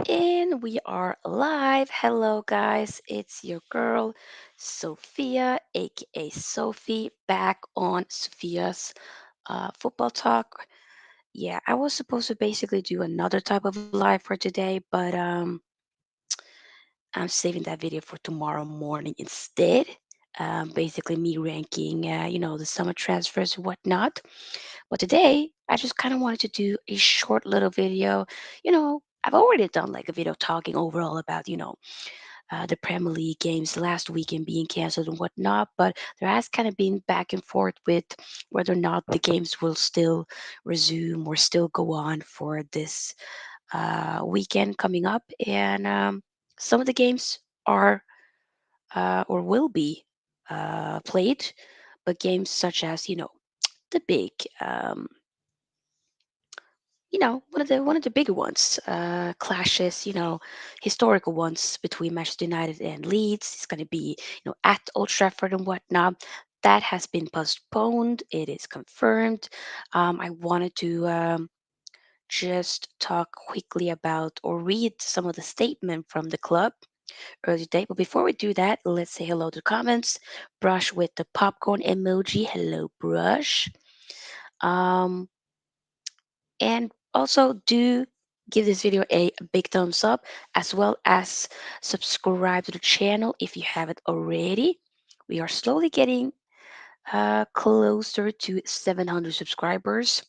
And we are live. Hello, guys. It's your girl, Sophia, aka Sophie, back on Sophia's football talk. Yeah, I was supposed to basically do another type of live for today, but I'm saving that video for tomorrow morning instead. Basically, me ranking, the summer transfers and whatnot. But today, I just kind of wanted to do a short little video. I've already done like a video talking overall about, the Premier League games last weekend being canceled and whatnot, but there has kind of been back and forth with whether or not the games will still resume or still go on for this weekend coming up. And some of the games are or will be played, but games such as, the big one of the bigger ones, clashes, historical ones between Manchester United and Leeds. It's going to be, at Old Trafford and whatnot. That has been postponed. It is confirmed. I wanted to just talk quickly about or read some of the statement from the club earlier today. But before we do that, let's say hello to the comments. Brush with the popcorn emoji. Hello, Brush. Um, And also do give this video a big thumbs up as well as subscribe to the channel if you haven't already. We are slowly getting closer to 700 subscribers.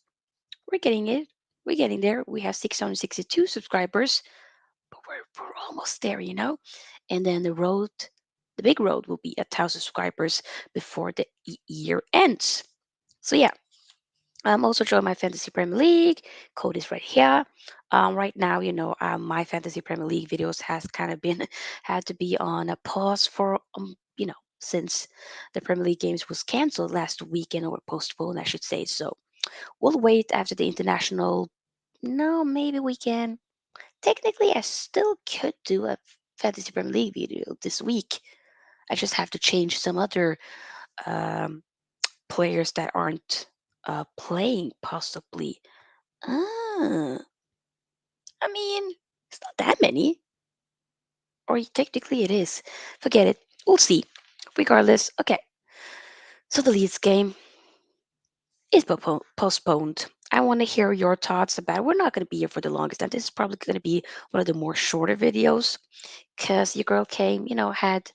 We're getting it. We're getting there. We have 662 subscribers, but we're almost there. And then the big road will be 1,000 subscribers before the year ends. So yeah, I'm also joining my Fantasy Premier League. Code is right here. Right now, my Fantasy Premier League videos has kind of been had to be on a pause for since the Premier League games was canceled last weekend or postponed, I should say. So we'll wait after the international. No, maybe we can. Technically, I still could do a Fantasy Premier League video this week. I just have to change some other um, players that aren't playing, possibly. Ah, I mean, it's not that many. Or technically it is. Forget it. We'll see. Regardless, okay. So the Leeds game is postponed. I want to hear your thoughts about it. We're not going to be here for the longest time. This is probably going to be one of the more shorter videos because your girl came, had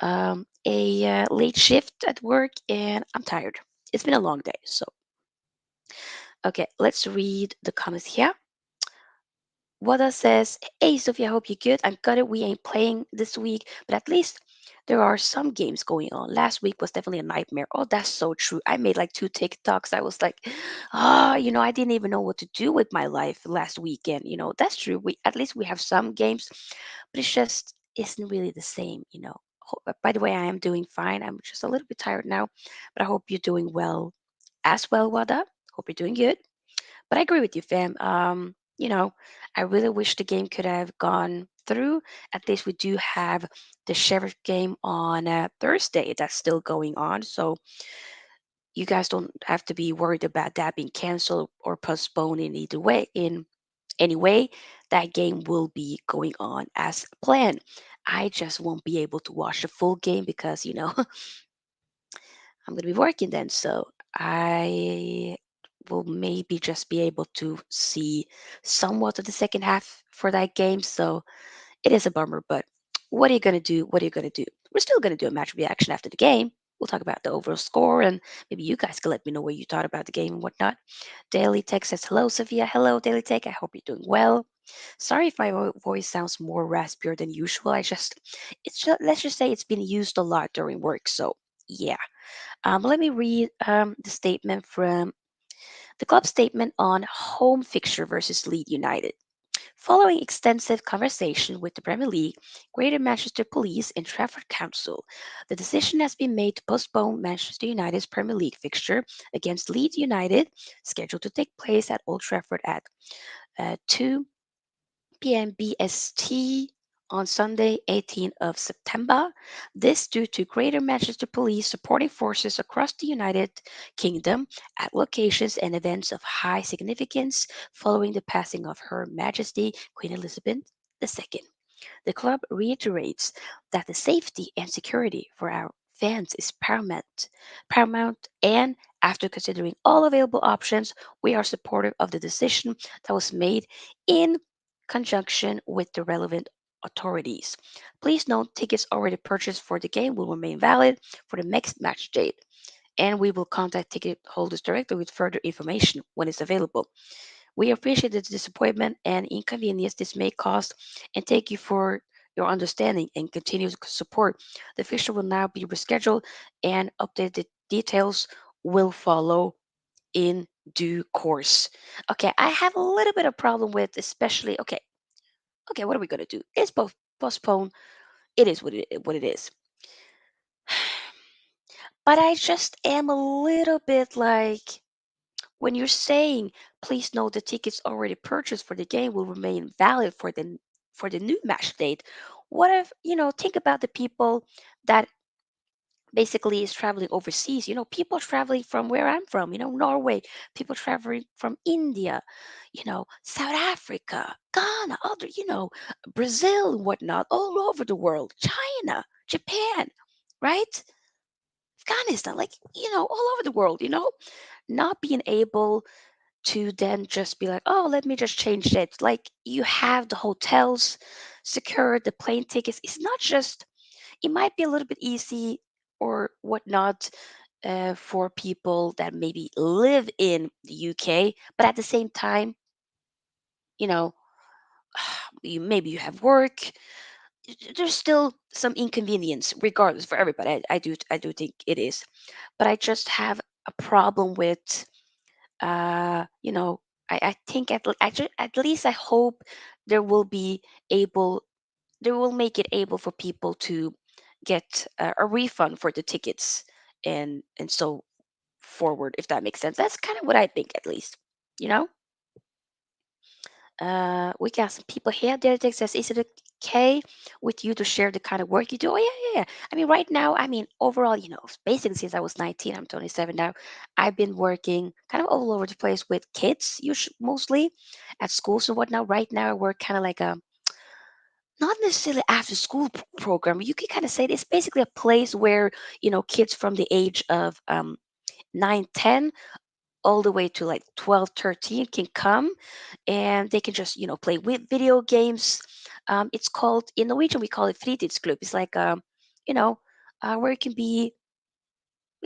a late shift at work and I'm tired. It's been a long day. So, okay, let's read the comments here. Wada says, "Hey Sophie, I hope you're good. I'm gutted we ain't playing this week, but at least there are some games going on. Last week was definitely a nightmare." Oh, that's so true. I made like two TikToks. I was like, I didn't even know what to do with my life last weekend. That's true. We at least we have some games, but it's just isn't really the same. By the way, I am doing fine. I'm just a little bit tired now, but I hope you're doing well as well, Wada. Hope you're doing good. But I agree with you, fam. I really wish the game could have gone through. At least we do have the Sheriff game on Thursday that's still going on. So you guys don't have to be worried about that being canceled or postponed in either way. In any way, that game will be going on as planned. I just won't be able to watch the full game because, I'm going to be working then. So I will maybe just be able to see somewhat of the second half for that game. So it is a bummer, but what are you going to do? What are you going to do? We're still going to do a match reaction after the game. We'll talk about the overall score and maybe you guys can let me know what you thought about the game and whatnot. Daily Tech says, "Hello, Sophia. Hello, Daily Tech. I hope you're doing well. Sorry if my voice sounds more raspier than usual. Let's just say it's been used a lot during work. So, yeah. Let me read the statement from the club statement on home fixture versus Leeds United. Following extensive conversation with the Premier League, Greater Manchester Police, and Trafford Council, the decision has been made to postpone Manchester United's Premier League fixture against Leeds United, scheduled to take place at Old Trafford at 2 p.m. BST on Sunday, 18th of September. This due to Greater Manchester Police supporting forces across the United Kingdom at locations and events of high significance following the passing of Her Majesty Queen Elizabeth. The second, the club reiterates that the safety and security for our fans is paramount. Paramount, and after considering all available options, we are supportive of the decision that was made in conjunction with the relevant authorities. Please note tickets already purchased for the game will remain valid for the next match date, and we will contact ticket holders directly with further information when it's available. We appreciate the disappointment and inconvenience this may cause and thank you for your understanding and continued support. The fixture will now be rescheduled and updated details will follow in due course. Okay, I have a little bit of problem with especially okay, what are we gonna do? It's both postponed. It is what it is. But I just am a little bit like when you're saying, please note the tickets already purchased for the game will remain valid for the new match date. What if, think about the people that basically is traveling overseas, people traveling from where I'm from, Norway, people traveling from India, South Africa, Ghana, other, Brazil and whatnot, all over the world, China, Japan, right? Afghanistan, like, all over the world, not being able to then just be like, oh, let me just change it. Like you have the hotels secured, the plane tickets. It's not just, it might be a little bit easy or whatnot for people that maybe live in the UK, but at the same time, you know, maybe you have work. There's still some inconvenience, regardless for everybody. I do think it is, but I just have a problem with you know, I think at least I hope there will be able they will make it able for people to get a refund for the tickets and so forward, if that makes sense. That's kind of what I think, at least. You know, we got some people here. Derek says, "Is it okay with you to share the kind of work you do?" Oh yeah. I mean, right now, I mean, overall, basically since I was 19, I'm 27 now. I've been working kind of all over the place with kids, usually mostly at schools and whatnot. Right now, I work kind of like a not necessarily after school program. You can kind of say it's basically a place where kids from the age of 9, 10 all the way to like 12, 13 can come and they can just play with video games. It's called, in Norwegian we call it fritidsklubb. It's like you know where it can be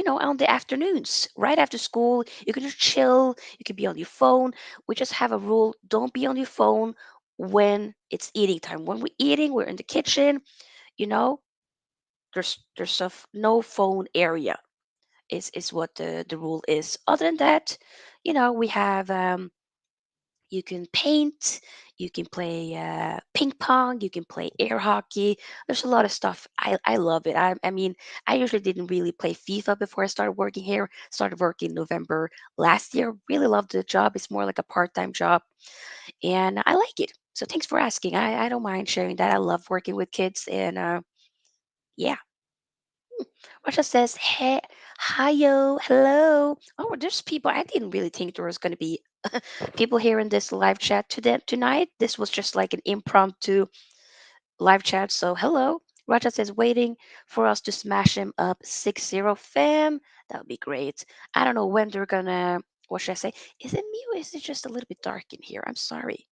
on the afternoons right after school. You can just chill, you can be on your phone. We just have a rule: don't be on your phone when it's eating time. When we're eating, we're in the kitchen. you know there's no phone area is what the rule is. Other than that, we have you can paint, you can play ping pong, you can play air hockey. There's a lot of stuff. I love it. I mean, I usually didn't really play FIFA before I started working here. Started working November last year. Really love the job. It's more like a part-time job, and I like it. So thanks for asking. I don't mind sharing that. I love working with kids, and yeah. Russia says, hey, hi, yo, hello. Oh, there's people. I didn't really think there was going to be people here in this live chat tonight. This was just like an impromptu live chat. So, hello. Raja says, waiting for us to smash him up 6-0 fam. That would be great. I don't know when they're going to, what should I say? Is it me or is it just a little bit dark in here? I'm sorry.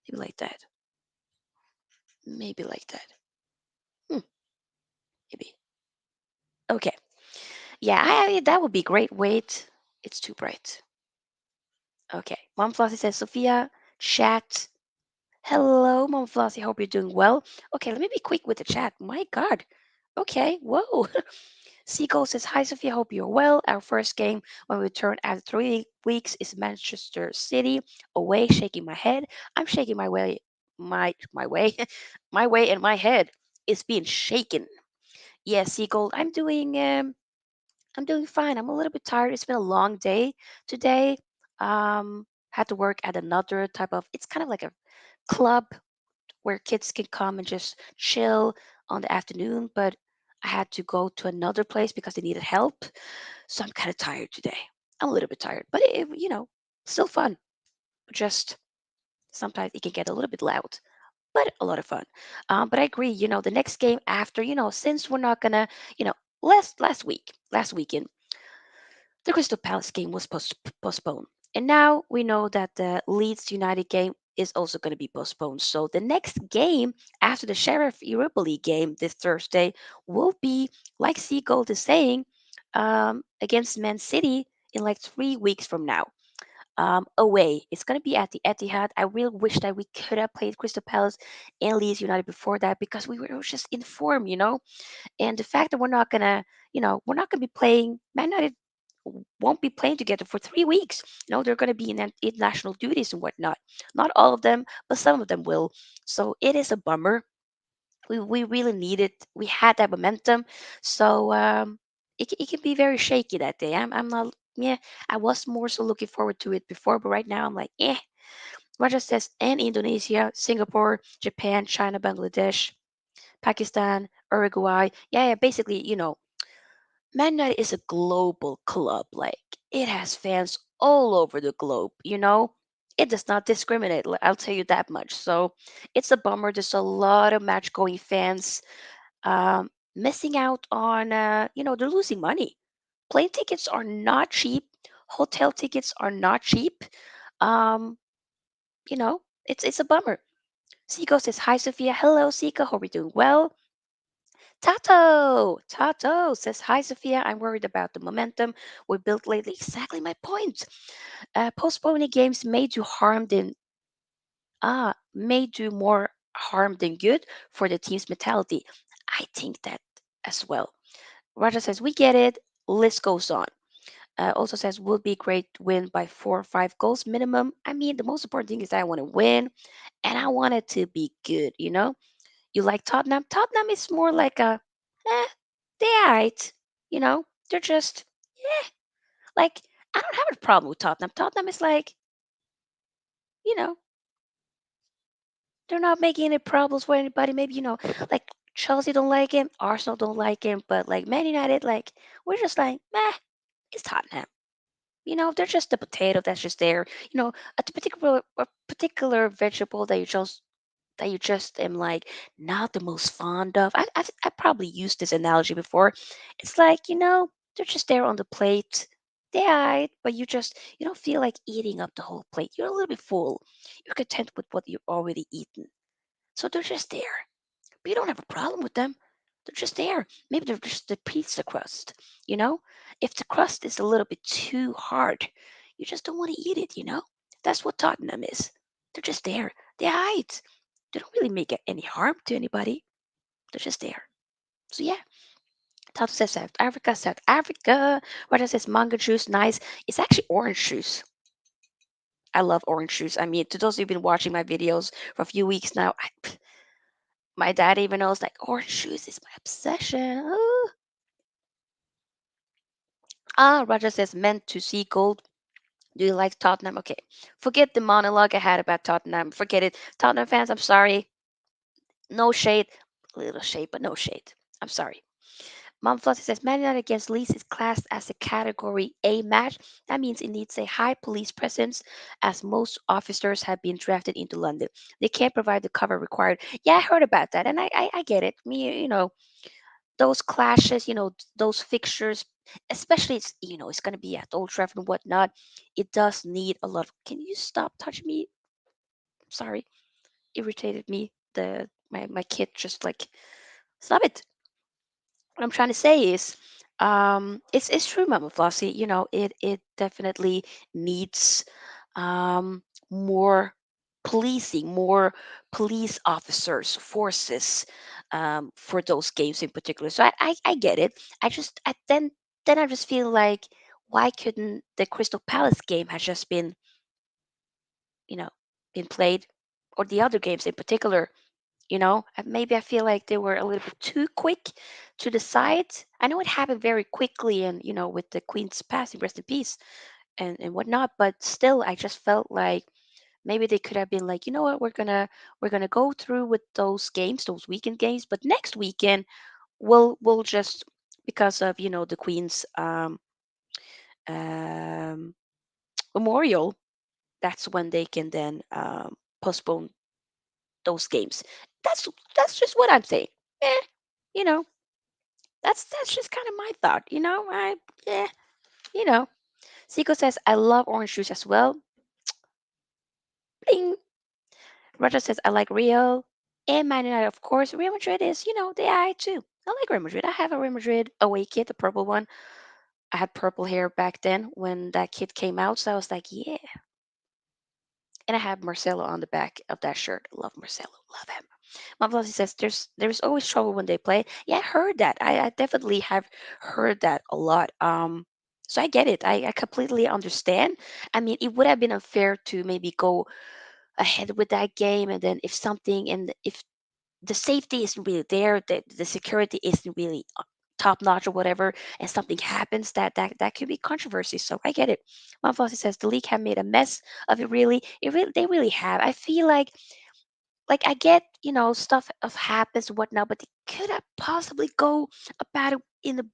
Maybe like that. Maybe like that. Hmm, maybe. Okay. Yeah, that would be great. Wait, it's too bright. Okay. Mom Flossie says, Sophia, chat. Hello, Mom Flossie. Hope you're doing well. Okay, let me be quick with the chat. My God. Okay. Whoa. Seagull says, hi, Sophia. Hope you're well. Our first game when we return after 3 weeks is Manchester City away. Shaking my head. I'm shaking my way. My way. My way and my head is being shaken. Yeah, Seagull. I'm doing fine. I'm a little bit tired. It's been a long day today. Had to work at another type of, it's kind of like a club where kids can come and just chill on the afternoon, but I had to go to another place because they needed help. So I'm kind of tired today. I'm a little bit tired, but still fun. Just sometimes it can get a little bit loud. but a lot of fun. But I agree, the next game after, since we're not gonna, you know, last weekend, the Crystal Palace game was postponed. And now we know that the Leeds United game is also going to be postponed. So the next game after the Sheriff Europa League game this Thursday will be, like Seagold is saying, against Man City in like 3 weeks from now. Away. It's going to be at the Etihad. I really wish that we could have played Crystal Palace and Leeds United before that because we were just in form. And the fact that we're not gonna be playing. Man United won't be playing together for 3 weeks. They're gonna be in international duties and whatnot. Not all of them, but some of them will. So it is a bummer. We really needed. We had that momentum. So it can be very shaky that day. I'm not. Yeah, I was more so looking forward to it before, but right now I'm like, eh. Roger says, and Indonesia, Singapore, Japan, China, Bangladesh, Pakistan, Uruguay. Yeah, yeah, basically, Man United is a global club. Like it has fans all over the globe. It does not discriminate. I'll tell you that much. So it's a bummer. There's a lot of match going fans missing out on, they're losing money. Plane tickets are not cheap. Hotel tickets are not cheap. Um, it's a bummer. Siko says, hi, Sophia. Hello, Siko. Hope you're doing well. Tato says, hi, Sophia. I'm worried about the momentum we built lately. Exactly my point. Postponing games may do more harm than good for the team's mentality. I think that as well. Raja says, we get it. List goes on. Also says, would be great win by 4 or 5 goals minimum. I mean, the most important thing is I want to win and I want it to be good. You like Tottenham? Tottenham is more like eh, they're alright. They're just, yeah. Like, I don't have a problem with Tottenham. Tottenham is like, you know, they're not making any problems for anybody. Maybe, like Chelsea don't like him, Arsenal don't like him, but like Man United, like, we're just like, meh, it's Tottenham. They're just a potato that's just there. A particular vegetable that you just am like not the most fond of. I probably used this analogy before. It's like they're just there on the plate. They are, but you don't feel like eating up the whole plate. You're a little bit full. You're content with what you've already eaten. So they're just there. But you don't have a problem with them. They're just there. Maybe they're just the pizza crust. You know, if the crust is a little bit too hard, you just don't want to eat it. That's what Tottenham is. They're just there. They hide. They don't really make any harm to anybody. They're just there. So yeah, Tato says South Africa, South Africa. Rada says mango juice, nice. It's actually orange juice. I love orange juice. I mean, to those who've been watching my videos for a few weeks now, my dad even knows like orange juice is my obsession. Ooh. Roger says meant to see gold. Do you like Tottenham? Okay, forget the monologue I had about Tottenham. Forget it. Tottenham fans, I'm sorry. No shade. A little shade, but no shade. I'm sorry. Mom Flossie says Man United against Leeds is classed as a Category A match. That means it needs a high police presence, as most officers have been drafted into London. They can't provide the cover required. Yeah, I heard about that, and I get it. Those clashes, those fixtures, especially it's going to be at Old Trafford and whatnot. It does need a lot. Can you stop touching me? Sorry, irritated me. My kid just like stop it. What I'm trying to say is, it's true, Mama Flossie. It definitely needs more policing, more police officers, forces for those games in particular. So I get it. Then I just feel like why couldn't the Crystal Palace game have just you know been played, or the other games in particular? And maybe I feel like they were a little bit too quick to decide. I know it happened very quickly, and with the Queen's passing, rest in peace, and whatnot. But still, I just felt like maybe they could have been like, you know what, we're gonna go through with those games, those weekend games, but next weekend we'll just, because of the Queen's um, memorial. That's when they can then postpone those games. That's that's just what I'm saying. Eh, you know, that's just kind of my thought. Yeah, you know. Zico says I love orange juice as well. Bling. Roger says I like Rio and Man United, of course. Real Madrid is, they I too. I like Real Madrid. I have a Real Madrid away kit, the purple one. I had purple hair back then when that kit came out, so I was like, yeah. And I have Marcelo on the back of that shirt. Love Marcelo. Love him. Mom Flossie says there's always trouble when they play. Yeah, I heard that. I definitely have heard that a lot. So I get it. I completely understand. I mean, it would have been unfair to maybe go ahead with that game, and then if something and if the safety isn't really there, the security isn't really top notch or whatever, and something happens, that could be controversy. So I get it. Mom Flossie says the league have made a mess of it. Really, they really have. I feel like I get, stuff of happens and whatnot, but they could have possibly go about it in a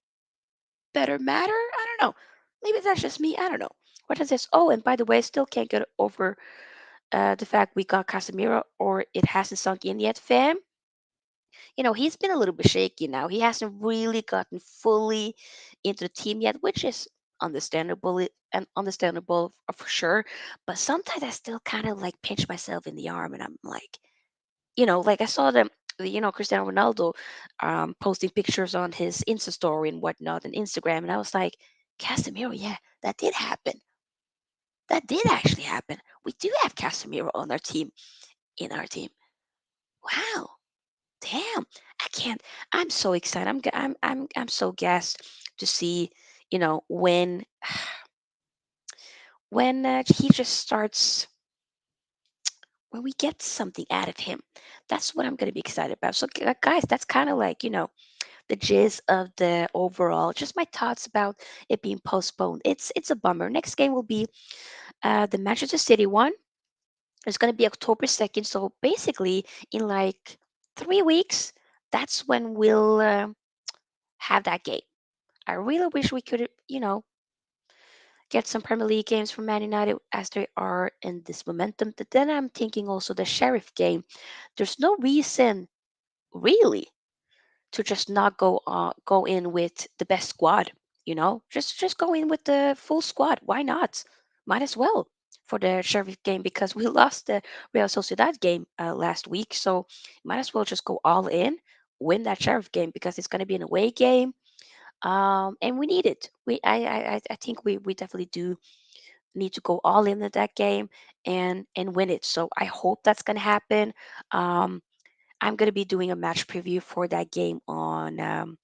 better manner. I don't know. Maybe that's just me. I don't know. What does this? Oh, and by the way, I still can't get over the fact we got Casemiro, or it hasn't sunk in yet, fam. He's been a little bit shaky now. He hasn't really gotten fully into the team yet, which is understandable for sure. But sometimes I still kind of like pinch myself in the arm, and I'm like, like I saw them, Cristiano Ronaldo posting pictures on his Insta story and whatnot and Instagram, and I was like, Casemiro, yeah, that did happen. That did actually happen. We do have Casemiro on our team, in our team. Wow, damn, I can't. I'm so excited. I'm so gassed to see, when he just starts, when we get something out of him. That's what I'm gonna be excited about. So, guys, that's kind of like, the gist of the overall, just my thoughts about it being postponed. It's a bummer. Next game will be the Manchester City one. It's going to be October 2nd. So basically, in like 3 weeks, that's when we'll have that game. I really wish we could, get some Premier League games from Man United as they are in this momentum. But then I'm thinking also the Sheriff game. There's no reason really to just not go in with the best squad. Just go in with the full squad. Why not? Might as well for the Sheriff game, because we lost the Real Sociedad game last week. So might as well just go all in, win that Sheriff game, because it's going to be an away game. And we need it. I think we definitely do need to go all in at that game and win it. So I hope that's going to happen. Um, I'm going to be doing a match preview for that game on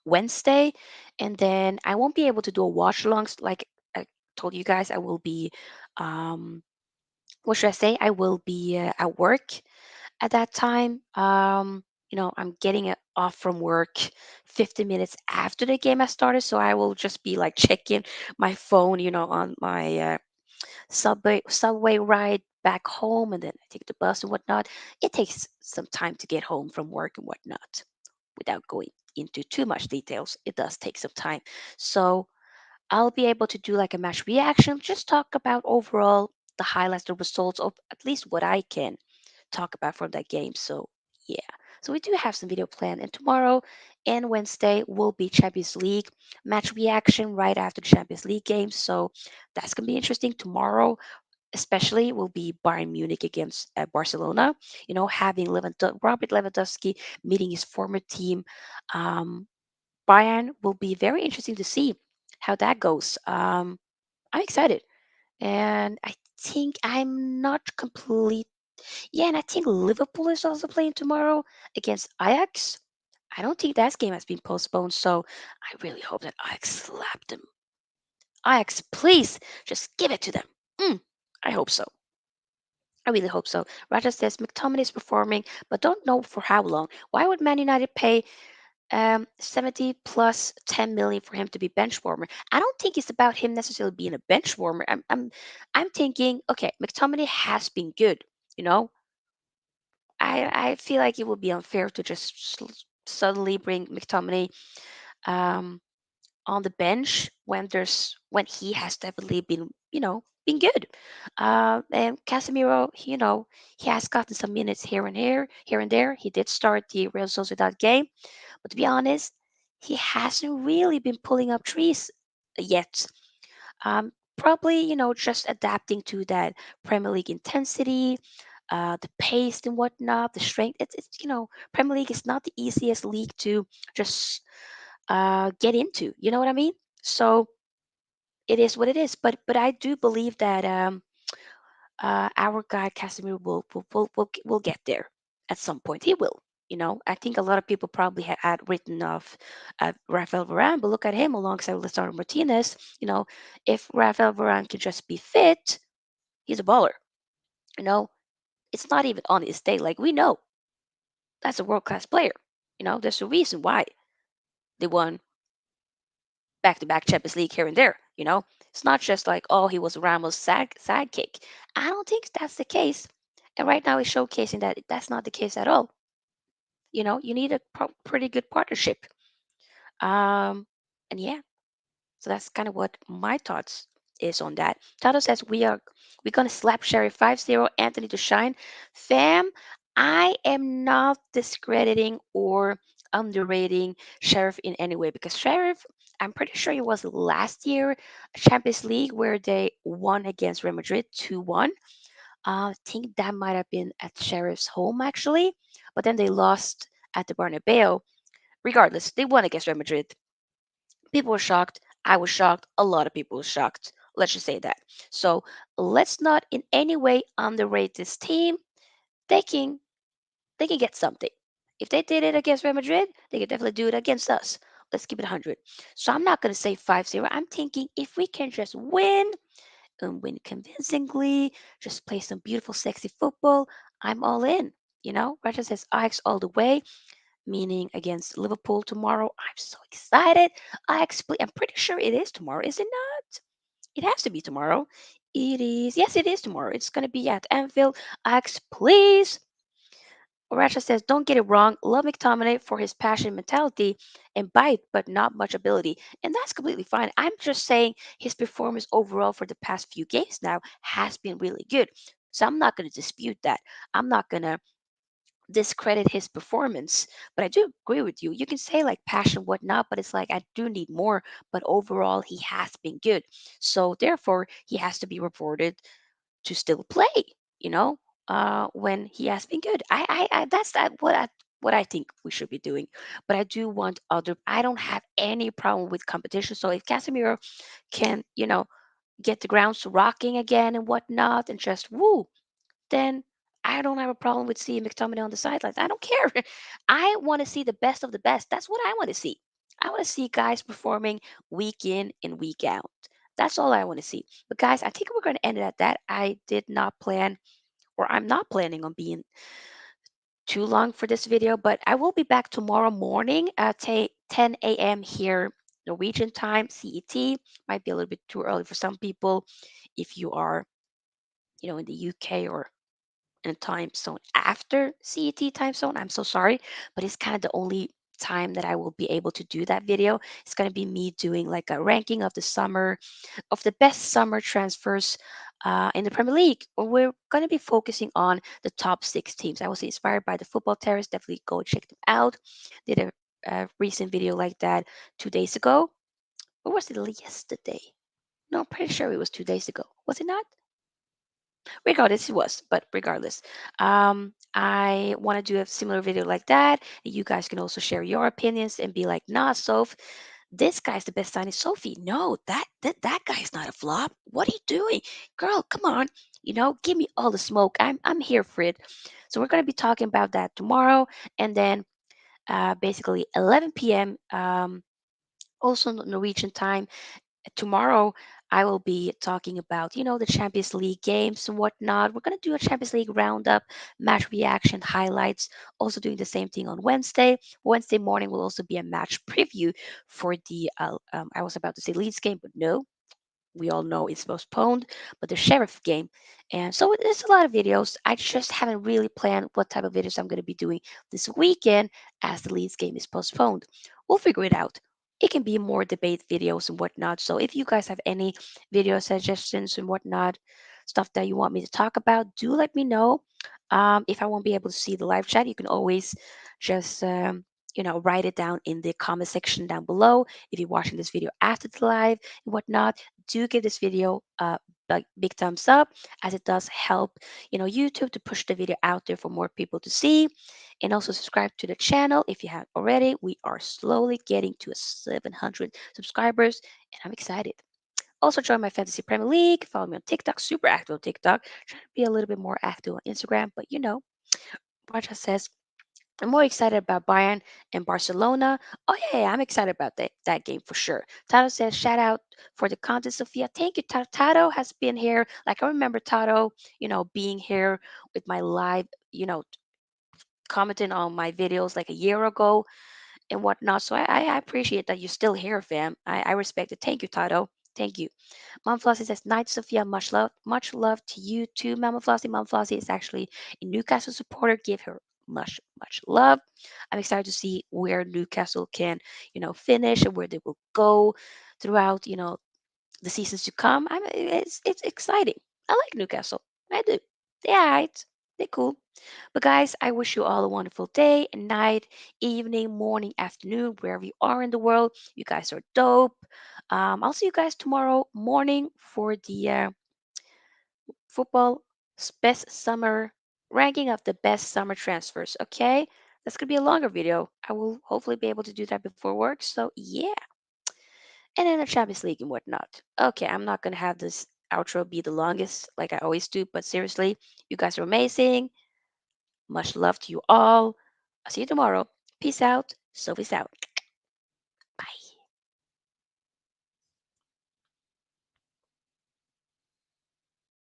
Wednesday, and then I won't be able to do a watch alongs like I told you guys. I will be, um, what should I say? I will be at work at that time. I'm getting it off from work 50 minutes after the game has started, so I will just be like checking my phone, on my subway ride back home, and then I take the bus and whatnot. It takes some time to get home from work and whatnot. Without going into too much details, it does take some time. So I'll be able to do like a match reaction, just talk about overall the highlights, the results of at least what I can talk about from that game. So yeah. So we do have some video planned, and tomorrow and Wednesday will be Champions League match reaction right after the Champions League game. So that's gonna be interesting. Tomorrow especially will be Bayern Munich against Barcelona. Having Robert Lewandowski meeting his former team, um, Bayern will be very interesting to see how that goes. I'm excited, and I think I'm not complete. Yeah, and I think Liverpool is also playing tomorrow against Ajax. I don't think that game has been postponed, so I really hope that Ajax slap them. Ajax, please just give it to them. I hope so. I really hope so. Raja says McTominay is performing, but don't know for how long. Why would Man United pay 70 plus 10 million for him to be bench warmer? I don't think it's about him necessarily being a bench warmer. I'm thinking, okay, McTominay has been good. You know, I feel like it would be unfair to just suddenly bring McTominay um, on the bench when he has definitely been, been good. And Casemiro, he has gotten some minutes here and there. He did start the Real Sociedad game, but to be honest, he hasn't really been pulling up trees yet. Probably, just adapting to that Premier League intensity, the pace and whatnot, the strength. Premier League is not the easiest league to just get into. You know what I mean? So it is what it is. But I do believe that our guy Casemiro will get there at some point. He will. I think a lot of people probably had written off Rafael Varane, but look at him alongside Lisandro Martinez. If Rafael Varane can just be fit, he's a baller. You know, it's not even on his day. Like we know, that's a world class player. There's a reason why they won back to back Champions League here and there. It's not just like, oh, he was Ramos' sidekick. I don't think that's the case. And right now he's showcasing that that's not the case at all. You need a pretty good partnership. Um, and yeah, so that's kind of what my thoughts is on that. Tato says we're gonna slap Sheriff 5-0, Anthony to shine. Fam, I am not discrediting or underrating Sheriff in any way because Sheriff, I'm pretty sure it was last year Champions League where they won against Real Madrid 2-1. I think that might have been at Sheriff's home actually, but then they lost at the Bernabeu. Regardless, they won against Real Madrid. People were shocked. I was shocked. A lot of people were shocked. Let's just say that. So let's not in any way underrate this team. They can they can get something. If they did it against Real Madrid, they could definitely do it against us. Let's keep it 100. So I'm not going to say 5-0. I'm thinking if we can just win and win convincingly, just play some beautiful, sexy football, I'm all in. Roger says Ajax all the way, meaning against Liverpool tomorrow. I'm so excited. I'm pretty sure it is tomorrow, is it not? It has to be tomorrow. It is. Yes, it is tomorrow. It's going to be at Anfield. Ajax, please. Racha says, don't get it wrong. Love McTominay for his passion mentality and bite, but not much ability. And that's completely fine. I'm just saying his performance overall for the past few games now has been really good. So I'm not going to dispute that. I'm not going to discredit his performance. But I do agree with you. You can say like passion, whatnot, but it's like I do need more. But overall, he has been good. So therefore, he has to be rewarded to still play. You know, when he has been good. That's what I think we should be doing. But I do want other. I don't have any problem with competition. So if Casemiro can, get the grounds rocking again and whatnot, and just woo, then I don't have a problem with seeing McTominay on the sidelines. I don't care. I want to see the best of the best. That's what I want to see. I want to see guys performing week in and week out. That's all I want to see. But guys, I think we're going to end it at that. I did not plan, or I'm not planning on being too long for this video, but I will be back tomorrow morning at 10 a.m. here, Norwegian time, CET. Might be a little bit too early for some people if you are, in the UK or in a time zone after CET time zone. I'm so sorry, but it's kind of the only time that I will be able to do that video. It's going to be me doing like a ranking of the best summer transfers in the Premier League. We're going to be focusing on the top 6 teams. I was inspired by the Football Terrace. Definitely go check them out. Did a recent video like that 2 days ago. Or was it yesterday? No, I'm pretty sure it was 2 days ago. Was it not? Regardless, it was, but regardless, I want to do a similar video like that. You guys can also share your opinions and be like, nah, Soph, this guy's the best signing. Sophie, no, that guy's not a flop. What are you doing? Girl, come on. Give me all the smoke. I'm here for it. So we're gonna be talking about that tomorrow. And then basically 11 p.m. Also Norwegian time tomorrow I will be talking about, the Champions League games and whatnot. We're going to do a Champions League roundup, match reaction, highlights. Also doing the same thing on Wednesday. Wednesday morning will also be a match preview for the, I was about to say Leeds game, but no. We all know it's postponed, but the Sheriff game. And so there's a lot of videos. I just haven't really planned what type of videos I'm going to be doing this weekend as the Leeds game is postponed. We'll figure it out. it can be more debate videos and whatnot. So if you guys have any video suggestions and whatnot, stuff that you want me to talk about, do let me know. If I won't be able to see the live chat, you can always just write it down in the comment section down below. If you're watching this video after the live and whatnot, do give this video a big thumbs up, as it does help YouTube to push the video out there for more people to see. And also subscribe to the channel if you haven't already. We are slowly getting to 700 subscribers, and I'm excited. Also join my fantasy Premier League. Follow me on TikTok. Super active on TikTok. Trying to be a little bit more active on Instagram, but Raja says I'm more excited about Bayern and Barcelona. Oh yeah, I'm excited about that game for sure. Tato says shout out for the content, Sophia. Thank you, Tato. Tato has been here. Like I remember Tato, being here with my live, commenting on my videos like a year ago and whatnot. So I appreciate that you're still here, fam. I respect it. Thank you, Tato. Thank you. Mom Flossie says, Night Sophia, much love to you too, Mama Flossie. Mom Flossie is actually a Newcastle supporter. Give her much love. I'm excited to see where Newcastle can, finish and where they will go throughout, the seasons to come. It's exciting. I like Newcastle. I do. Yeah, they're cool. But guys, I wish you all a wonderful day, night, evening, morning, afternoon, wherever you are in the world. You guys are dope. I'll see you guys tomorrow morning for the football best summer ranking of the best summer transfers. Okay, that's gonna be a longer video. I will hopefully be able to do that before work. So yeah, and then the Champions League and whatnot. Okay, I'm not gonna have this outro be the longest like I always do, but seriously, you guys are amazing. Much love to you all. I'll see you tomorrow. Peace out. Sophie's out.